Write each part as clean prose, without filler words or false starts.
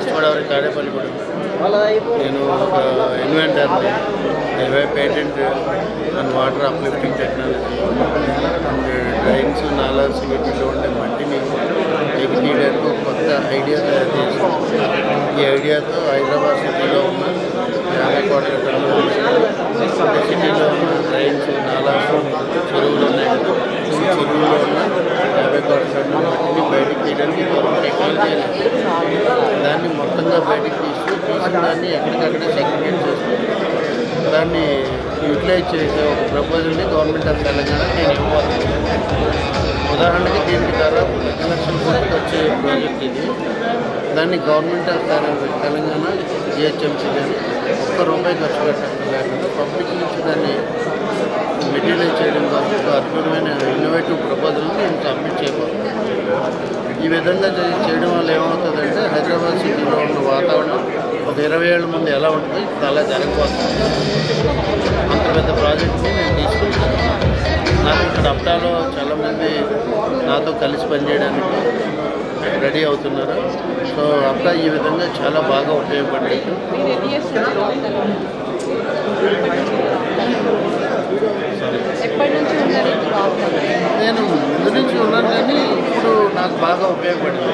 West Godavari Tadepalligudem. నేను ఒక ఇన్వెంటర్ని. I have patent and water uplifting technology and drains నాలాస్ వీటిలో ఉండే మట్టిని తీయడానికి ఒక కొత్త ఐడియా తయారు చేశాను. ఈ ఐడియాతో హైదరాబాద్ సిటీలో ఉన్న 50 కోట్ల టన్నుల సిటీలో ఉన్న డ్రైన్స్ నాలాస్ చెరువులు ఉన్నాయి. ఈ చెరువులో ఉన్న 50 కోట్ల టన్నుల మట్టిని బయటకు తీయడానికి టెక్నాలజీ దాన్ని మొత్తంగా బయటకు తీసిన దాన్ని ఎక్కడికక్కడ సెగ్రిగేట్ చేస్తుంది. దాన్ని యూటిలైజ్ చేసే ఒక ప్రపోజల్ని గవర్నమెంట్ ఆఫ్ తెలంగాణ నేను ఇవ్వబోతున్నాను. ఉదాహరణకి దీనికి దాదాపు 1 లక్షల కోట్లకి వచ్చే ప్రాజెక్ట్ ఇది. దాన్ని గవర్నమెంట్ ఆఫ్ తెలంగాణ జిహెచ్ఎంసీ కానీ ₹1 ఖర్చు పెట్టడం లేకుండా పబ్లిక్ నుంచి దాన్ని మెటీరియలైజ్ చేయడం కోసం ఒక అద్భుతమైన ఇన్నోవేటివ్ ప్రపోజల్ని నేను సబ్మిట్ చేయబోతున్నాను. ఈ విధంగా చేయడం వల్ల ఏమవుతుందంటే హైదరాబాద్ సిటీలో ఉన్న వాతావరణం ఒక 20 ఏళ్ల ముందు ఎలా ఉంటుంది ఇప్పుడు అలా జరగబోతుంది. అంత పెద్ద ప్రాజెక్ట్ని నేను తీసుకుంటాను. నాకు ఇక్కడ అప్టాలో చాలామంది నాతో కలిసి పనిచేయడానికి రెడీ అవుతున్నారు. సో అప్టా ఈ విధంగా చాలా బాగా ఉపయోగపడేది. నేను ముందు నుంచి ఉన్నాను కానీ ఇప్పుడు నాకు బాగా ఉపయోగపడింది.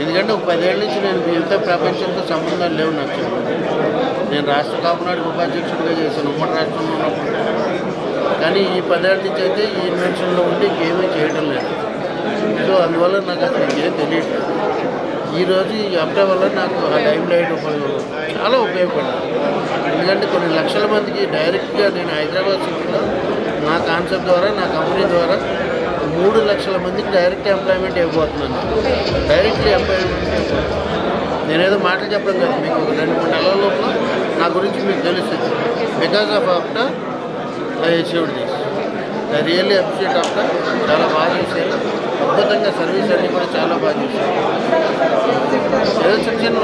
ఎందుకంటే ఒక 10 ఏళ్ళ నుంచి నేను మిగతా ప్రపంచంతో సంబంధాలు లేవు నాకు. నేను రాష్ట్ర కాపునాడు ఉపాధ్యక్షుడిగా చేశాను ఉమ్మడి రాష్ట్రంలో ఉన్నప్పుడు. కానీ ఈ 10 ఏళ్ళ నుంచి అయితే ఈ ఇన్వెన్షన్లో ఉండి ఇంకేమీ చేయడం లేదు. సో అందువల్ల నాకు అసలు ఇంకేం తెలియట్లేదు. ఈరోజు ఈ అప్టా వల్ల నాకు ఆ టైం లైట్ చాలా ఉపయోగపడింది. ఎందుకంటే కొన్ని లక్షల మందికి డైరెక్ట్గా నేను హైదరాబాద్ సిటీలో నా కాన్సెప్ట్ ద్వారా నా కంపెనీ ద్వారా 3 లక్షల మందికి డైరెక్ట్ ఎంప్లాయ్మెంట్ ఇవ్వబోతున్నాను. డైరెక్ట్లీ ఎంప్లాయ్మెంట్ నేనేదో మాటలు చెప్పడం కాదు. మీకు 2-3 నెలల లోపల నా గురించి మీకు తెలుస్తుంది. Because of APTA I achieved this. I really appreciate APTA. చాలా బాగా చేశారు. అద్భుతంగా సర్వీస్ అన్నీ కూడా చాలా బాగా చేశారు. ఏదో చిన్న